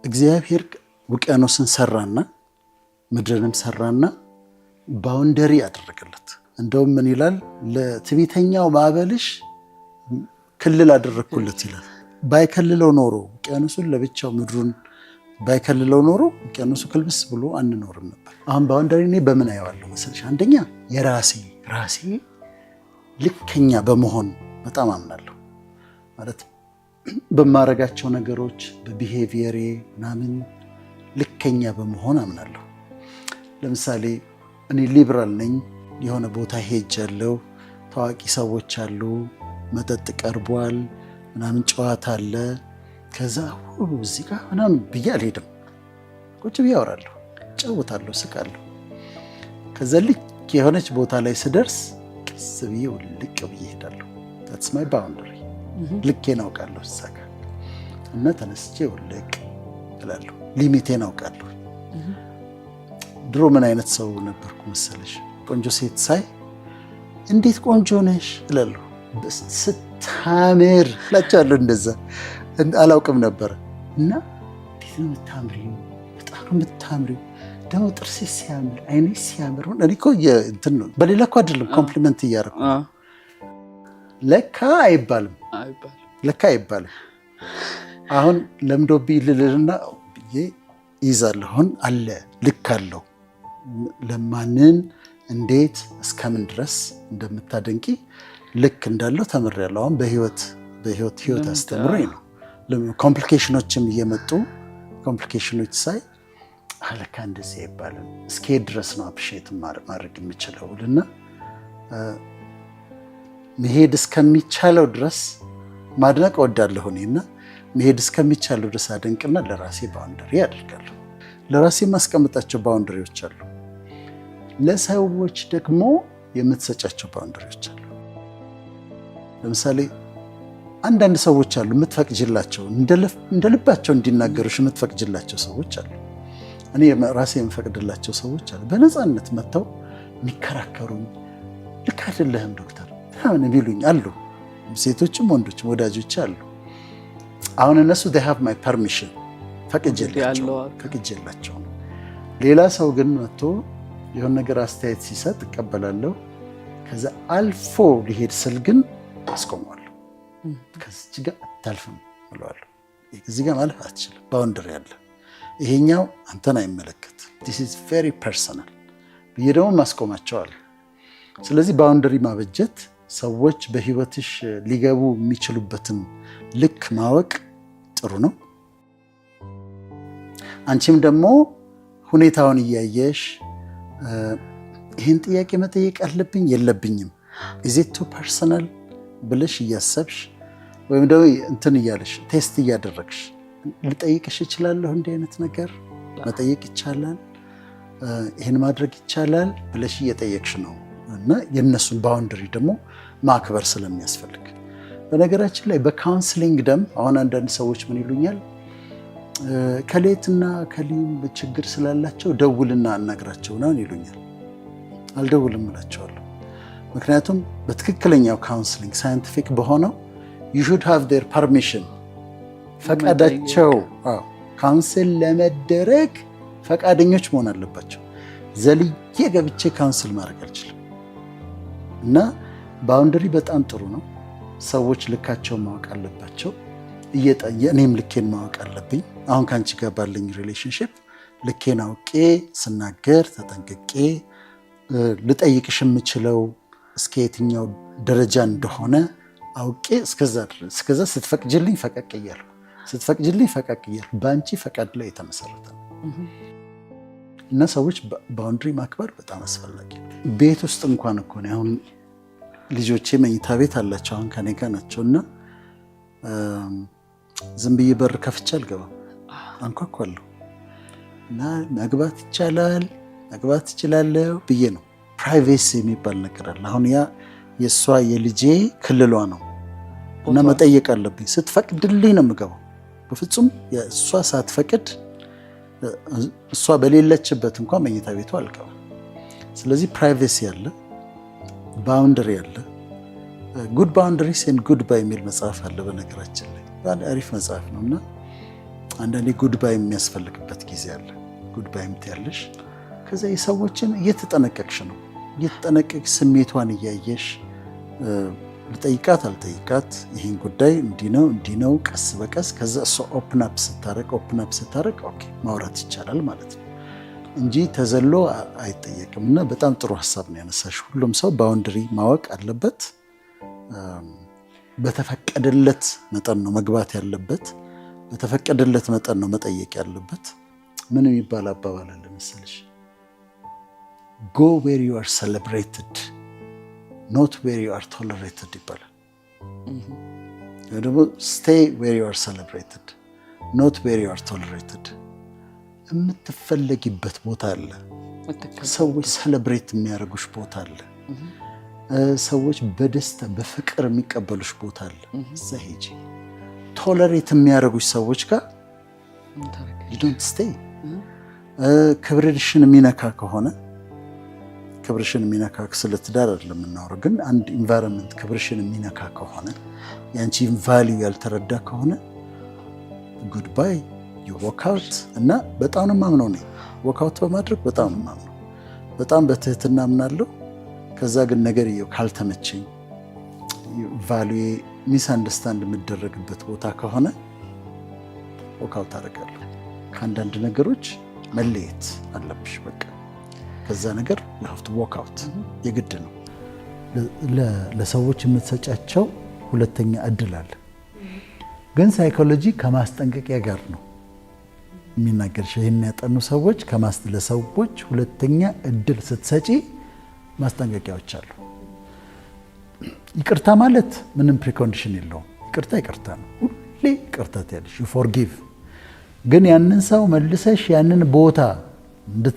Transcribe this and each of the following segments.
እግዚአብሔር ውቅያኖስን ሰራና ምድርንም ሰራና ባውንደሪ አደረገለት። እንደውም ምን ይላል? ለትዕቢተኛው ማዕበልሽ ክልል አደረግኩለት ይላል። ባይከልለው ኖሮ ውቅያኖሱን ለብቻው ምድሩን ባይከልለው ኖሮ ውቅያኖሱ ክልብስ ብሎ አንኖርም ነበር። አሁን ባውንደሪ እኔ በምን አየዋለሁ መሰለሽ? አንደኛ ራሴ ልከኛ በመሆን በጣም አምናለሁ። ማለት በማረጋቸው ነገሮች በቢሄቪየሬ ምናምን ልከኛ በመሆን አምናለሁ። ለምሳሌ እኔ ሊብራል ነኝ። የሆነ ቦታ ሄጃለሁ፣ ታዋቂ ሰዎች አሉ፣ መጠጥ ቀርቧል ምናምን ጨዋታ አለ። ከዛ እዚህ ጋር ምናምን ብዬ አልሄድም። ቁጭ ብዬ አወራለሁ፣ ጨውታለሁ፣ ስቃለሁ። ከዛ ልክ የሆነች ቦታ ላይ ስደርስ ቀስ ብዬ ውልቅ ብዬ እሄዳለሁ። that's my boundary። ልኬን አውቃለሁ እዛ ጋር እና ተነስቼ ውልቅ እላለሁ። ሊሚቴን አውቃለሁ። ድሮ ምን አይነት ሰው ነበርኩ መሰለሽ? ቆንጆ ሴት ሳይ እንዴት ቆንጆ ነሽ እላለሁ። ስታምር እላቸዋለሁ። እንደዛ አላውቅም ነበረ። እና እንዴት ነው የምታምሪው? በጣም ነው የምታምሪው። ደግሞ ጥርሴ ሲያምር፣ አይኔ ሲያምር። እኔ እኮ እንትን ነው በሌላ እኮ አይደለም ኮምፕሊመንት እያደረኩ ለካ አይባልም። አሁን ለምዶብኝ ልልና ብዬ ይዛለሁ። አሁን አለ ልክ አለው። ለማንን እንዴት እስከምን ድረስ እንደምታደንቂ ልክ እንዳለው ተምሬያለሁ። አሁን በህይወት አስተምሮኝ ነው። ኮምፕሊኬሽኖችም እየመጡ ኮምፕሊኬሽኖች ሳይ ለካ እንደዚህ አይባልም፣ እስከሄድ ድረስ ነው አፕሪሼት ማድረግ የምችለው እና መሄድ እስከሚቻለው ድረስ ማድነቅ እወዳለሁ እኔና መሄድ እስከሚቻለው ድረስ አደንቅና ለራሴ ባውንደሪ አደርጋለሁ። ለራሴ የማስቀምጣቸው ባውንደሪዎች አሉ። ለሰዎች ደግሞ የምትሰጫቸው ባውንደሪዎች አሉ። ለምሳሌ አንዳንድ ሰዎች አሉ የምትፈቅጅላቸው፣ እንደ ልባቸው እንዲናገሩሽ የምትፈቅጅላቸው ሰዎች አሉ። እኔ ራሴ የምፈቅድላቸው ሰዎች አሉ። በነፃነት መጥተው የሚከራከሩኝ ልክ አይደለህም ዶክተር ምናምን የሚሉኝ አሉ። ሴቶችም ወንዶችም ወዳጆች አሉ። አሁን እነሱ they have my permission ፈቅጄላቸው ነው። ሌላ ሰው ግን መጥቶ የሆነ ነገር አስተያየት ሲሰጥ እቀበላለሁ። ከዛ አልፎ ሊሄድ ስል ግን አስቆመዋለሁ። ከዚህ ጋር አታልፍም እለዋለሁ። እዚህ ጋር ማለፍ አትችልም፣ ባውንደሪ አለ። ይሄኛው አንተን አይመለከትም፣ this is very personal ብዬ ደግሞ ማስቆማቸዋለሁ። ስለዚህ ባውንደሪ ማበጀት፣ ሰዎች በህይወትሽ ሊገቡ የሚችሉበትን ልክ ማወቅ ጥሩ ነው። አንቺም ደግሞ ሁኔታውን እያየሽ ይህን ጥያቄ መጠየቅ አለብኝ የለብኝም is it too personal ብለሽ እያሰብሽ ወይም ደግሞ እንትን እያለሽ ቴስት እያደረግሽ ልጠይቅሽ እችላለሁ፣ እንዲህ አይነት ነገር መጠየቅ ይቻላል፣ ይህን ማድረግ ይቻላል ብለሽ እየጠየቅሽ ነው። እና የእነሱን ባውንደሪ ደግሞ ማክበር ስለሚያስፈልግ በነገራችን ላይ በካውንስሊንግ ደም አሁን አንዳንድ ሰዎች ምን ይሉኛል? ከሌትና ከሊም ችግር ስላላቸው ደውልና አናግራቸው ነው ይሉኛል። አልደውልም እላቸዋለሁ። ምክንያቱም በትክክለኛው ካውንስሊንግ ሳይንቲፊክ በሆነው you should have their permission ፈቃዳቸው ካውንስል ለመደረግ ፈቃደኞች መሆን አለባቸው። ዘልዬ ገብቼ ካውንስል ማድረግ አልችልም። እና ባውንደሪ በጣም ጥሩ ነው። ሰዎች ልካቸውን ማወቅ አለባቸው። እኔም ልኬን ማወቅ አለብኝ። አሁን ከአንቺ ጋር ባለኝ ሪሌሽንሽፕ ልኬን አውቄ ስናገር ተጠንቅቄ ልጠይቅሽ የምችለው እስከ የትኛው ደረጃ እንደሆነ አውቄ እስከዛ ስትፈቅጅልኝ ፈቀቅ እያልኩ በአንቺ ፈቃድ ላይ የተመሰረተ ነው። እና ሰዎች ባውንደሪ ማክበር በጣም አስፈላጊ ነው። ቤት ውስጥ እንኳን እኮ ነው። አሁን ልጆቼ መኝታ ቤት አላቸው፣ አሁን ከኔ ጋር ናቸው። እና ዝም ብዬ በር ከፍቼ አልገባም፣ አንኳኳለሁ። እና መግባት ይቻላል መግባት ይችላለሁ ብዬ ነው። ፕራይቬሲ የሚባል ነገር አለ። አሁን ያ የእሷ የልጄ ክልሏ ነው እና መጠየቅ አለብኝ። ስትፈቅድልኝ ነው የምገባው። በፍጹም የእሷ ሳትፈቅድ እሷ በሌለችበት እንኳን መኝታ ቤቱ አልገባም። ስለዚህ ፕራይቬሲ አለ፣ ባውንደሪ አለ። ጉድ ባውንደሪስ ኤንድ ጉድ ባይ የሚል መጽሐፍ አለ በነገራችን ላይ። በጣም አሪፍ መጽሐፍ ነው እና አንዳንዴ ጉድባይ የሚያስፈልግበት ጊዜ አለ። ጉድባይ ምትያለሽ። ከዛ የሰዎችን እየተጠነቀቅሽ ነው፣ እየተጠነቀቅሽ ስሜቷን እያየሽ ልጠይቃት አልጠይቃት፣ ይህን ጉዳይ እንዲህ ነው ቀስ በቀስ ከዛ እሷ ኦፕን አፕ ስታረቅ ኦኬ ማውራት ይቻላል ማለት ነው እንጂ ተዘሎ አይጠየቅም። እና በጣም ጥሩ ሀሳብ ነው ያነሳሽ። ሁሉም ሰው ባውንደሪ ማወቅ አለበት። በተፈቀደለት መጠን ነው መግባት ያለበት። በተፈቀደለት መጠን ነው መጠየቅ ያለበት። ምን የሚባል አባባል አለ መሰለሽ? go where you are celebrated not where you are tolerated ይባላል። ደግሞ stay where you are celebrated not where you are tolerated። የምትፈለጊበት ቦታ አለ። ሰዎች ሰለብሬት የሚያደርጉሽ ቦታ አለ። ሰዎች በደስታ በፍቅር የሚቀበሉሽ ቦታ አለ። እዛ ሄጂ። ቶለሬት የሚያደርጉሽ ሰዎች ጋር you don't stay። ክብርሽን የሚነካ ከሆነ ክብርሽን የሚነካ ስለ ትዳር አይደለም የምናወራው፣ ግን አንድ ኢንቫይሮንመንት ክብርሽን የሚነካ ከሆነ ያንቺን ቫልዩ ያልተረዳ ከሆነ ጉድባይ ዩ ዎክ አውት። እና በጣም ነው የማምነው እኔ ዎክ አውት በማድረግ በጣም ነው የማምነው። በጣም በትህትና አምናለሁ። ከዛ ግን ነገርየው ካልተመቸኝ ቫልዩ ሚስ አንደርስታንድ የምደረግበት ቦታ ከሆነ ዎክ አውት አደርጋለሁ። ከአንዳንድ ነገሮች መለየት አለብሽ በቃ። ከዛ ነገር ለሀፍት ዎክ አውት የግድ ነው። ለሰዎች የምትሰጫቸው ሁለተኛ እድል አለ። ግን ሳይኮሎጂ ከማስጠንቀቂያ ጋር ነው የሚናገርሽ። ይህን ያጠኑ ሰዎች ለሰዎች ሁለተኛ እድል ስትሰጪ ማስጠንቀቂያዎች አሉ። ይቅርታ ማለት ምንም ፕሪኮንዲሽን የለውም። ይቅርታ ነው። ሁሌ ይቅርታ ትያለሽ፣ ዩ ፎርጊቭ። ግን ያንን ሰው መልሰሽ ያንን ቦታ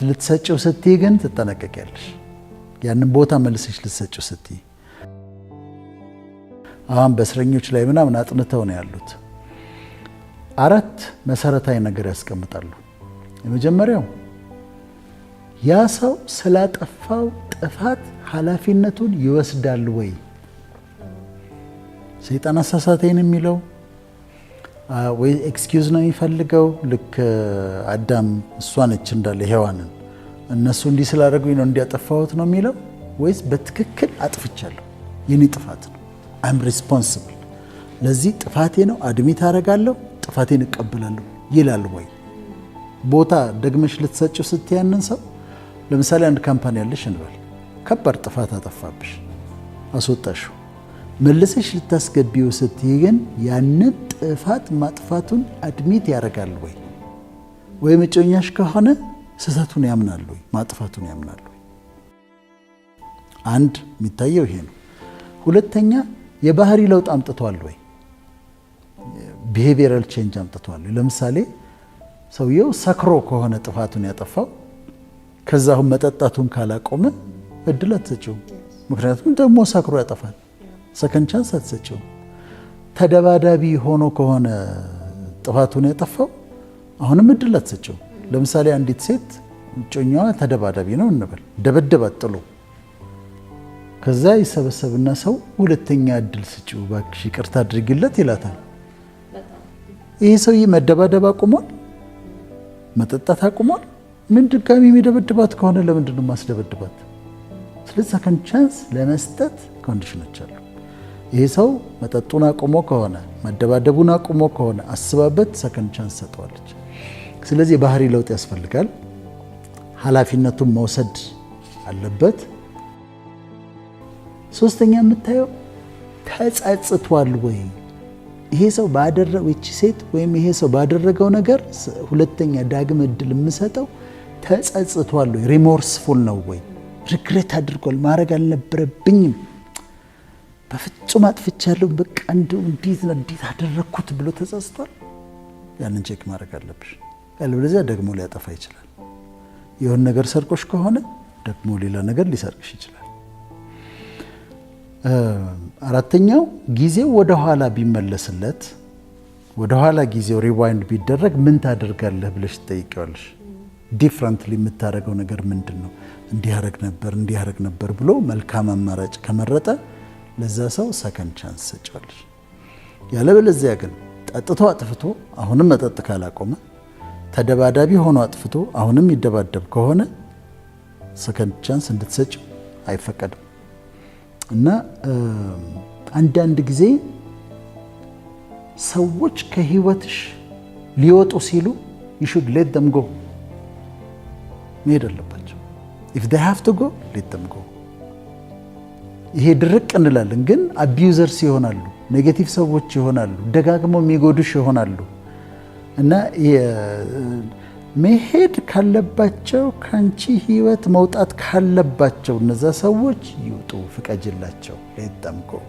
ልትሰጪው ስትይ ግን ትጠነቀቂያለሽ። ያንን ቦታ መልሰሽ ልትሰጪው ስትይ አሁን በእስረኞች ላይ ምናምን አጥንተው ነው ያሉት። 4 መሰረታዊ ነገር ያስቀምጣሉ። የመጀመሪያው ያ ሰው ስላጠፋው ጥፋት ኃላፊነቱን ይወስዳል ወይ? ሰይጣን አሳሳተኝ የሚለው ወይ ኤክስኪውዝ ነው የሚፈልገው? ልክ አዳም እሷ ነች እንዳለ ሔዋንን እነሱ እንዲህ ስላደረጉኝ ነው እንዲያጠፋሁት ነው የሚለው? ወይስ በትክክል አጥፍቻለሁ የኔ ጥፋት ነው አም ሪስፖንሲብል ለዚህ ጥፋቴ ነው አድሚት አደርጋለሁ ጥፋቴን እቀበላለሁ ይላል ወይ? ቦታ ደግመሽ ልትሰጪው ስትያንን ሰው ለምሳሌ አንድ ካምፓኒ ያለሽ እንበል፣ ከባድ ጥፋት አጠፋብሽ፣ አስወጣሽው። መልሰሽ ልታስገቢው ስትይ ግን ያንን ጥፋት ማጥፋቱን አድሚት ያደርጋል ወይ? ወይ መጮኛሽ ከሆነ ስህተቱን ያምናል ወይ? ማጥፋቱን ያምናል ወይ? አንድ የሚታየው ይሄ ነው። ሁለተኛ የባህሪ ለውጥ አምጥቷል ወይ? ቢሄቪየራል ቼንጅ አምጥቷል። ለምሳሌ ሰውየው ሰክሮ ከሆነ ጥፋቱን ያጠፋው ከዛ አሁን መጠጣቱን ካላቆመ እድል አትሰጪውም። ምክንያቱም ደግሞ ሰክሮ ያጠፋል። ሰከንድ ቻንስ አትሰጪውም። ተደባዳቢ ሆኖ ከሆነ ጥፋቱን ያጠፋው አሁንም እድል አትሰጪውም። ለምሳሌ አንዲት ሴት እጮኛዋ ተደባዳቢ ነው እንበል፣ ደበደባት ጥሎ። ከዛ ይሰበሰብና ሰው ሁለተኛ እድል ስጪው እባክሽ ይቅርታ አድርጊለት ይላታል። ይሄ ሰውዬ መደባደብ አቁሟል? መጠጣት አቁሟል? ምን ድጋሚ የሚደበድባት ከሆነ ለምንድን ነው ማስደበድባት? ስለዚህ ሰከንድ ቻንስ ለመስጠት ኮንዲሽኖች አሉ። ይሄ ሰው መጠጡን አቁሞ ከሆነ መደባደቡን አቁሞ ከሆነ አስባበት ሰከንድ ቻንስ ሰጠዋለች። ስለዚህ የባህሪ ለውጥ ያስፈልጋል። ኃላፊነቱን መውሰድ አለበት። ሶስተኛ የምታየው ተጸጽቷል ወይ? ይሄ ሰው ባደረገው እቺ ሴት ወይም ይሄ ሰው ባደረገው ነገር ሁለተኛ ዳግም እድል የምሰጠው ተጸጽቷል ወይ? ሪሞርስፉል ነው ወይ? ሪግሬት አድርጓል? ማድረግ አልነበረብኝም፣ በፍጹም አጥፍቻለሁ፣ በቃ እንዴት አደረግኩት ብሎ ተጸጽቷል? ያንን ቼክ ማድረግ አለብሽ። ያለበለዚያ ደግሞ ሊያጠፋ ይችላል። የሆነ ነገር ሰርቆሽ ከሆነ ደግሞ ሌላ ነገር ሊሰርቅሽ ይችላል። አራተኛው ጊዜው ወደ ኋላ ቢመለስለት፣ ወደ ኋላ ጊዜው ሪዋይንድ ቢደረግ ምን ታደርጋለህ ብለሽ ትጠይቂዋለሽ። ዲፍረንትሊ የምታደርገው ነገር ምንድን ነው? እንዲህ ያደርግ ነበር ብሎ መልካም አማራጭ ከመረጠ ለዛ ሰው ሰከንድ ቻንስ ሰጫለሽ። ያለበለዚያ ግን ጠጥቶ አጥፍቶ አሁንም መጠጥ ካላቆመ፣ ተደባዳቢ ሆኖ አጥፍቶ አሁንም ይደባደብ ከሆነ ሰከንድ ቻንስ እንድትሰጭው አይፈቀድም። እና አንዳንድ ጊዜ ሰዎች ከህይወትሽ ሊወጡ ሲሉ you should let them go መሄድ አለባቸው። if they have to go let them go። ይሄ ድርቅ እንላለን፣ ግን አቢዩዘርስ ይሆናሉ፣ ኔጌቲቭ ሰዎች ይሆናሉ፣ ደጋግመው የሚጎዱሽ ይሆናሉ። እና መሄድ ካለባቸው ካንቺ ህይወት መውጣት ካለባቸው እነዛ ሰዎች ይውጡ፣ ፍቀጅላቸው። let them go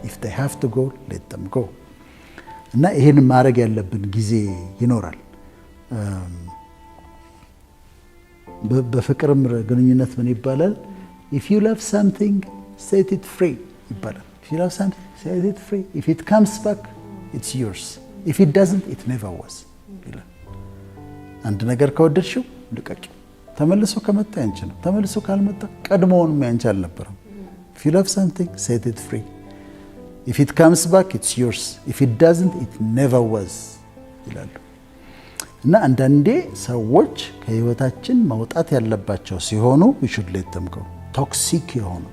if they have to go let them go። እና ይሄን ማድረግ ያለብን ጊዜ ይኖራል። በፍቅርም ግንኙነት ምን ይባላል? if you love something set it free ይባላል። if you love something set it free, if it comes back it's yours, if it doesn't it never was ይላል። አንድ ነገር ከወደድሽው ልቀቂው። ተመልሶ ከመጣ ያንቺ ነው፣ ተመልሶ ካልመጣ ቀድሞውንም ያንቺ አልነበረም። if you love something set it free, if it comes back it's yours, if it doesn't it never was ይላሉ። እና አንዳንዴ ሰዎች ከህይወታችን መውጣት ያለባቸው ሲሆኑ we should let them go። ቶክሲክ የሆኑ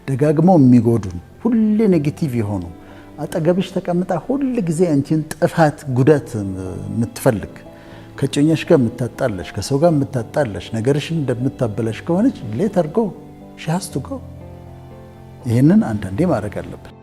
ደጋግመው የሚጎዱን ሁሌ ኔጌቲቭ የሆኑ አጠገብሽ ተቀምጣ ሁል ጊዜ አንቺን ጥፋት ጉዳት የምትፈልግ ከጮኛሽ ጋር የምታጣለሽ ከሰው ጋር የምታጣለሽ ነገርሽን እንደምታበላሽ ከሆነች let her go, she has to go። ይሄንን አንዳንዴ ማድረግ አለብን።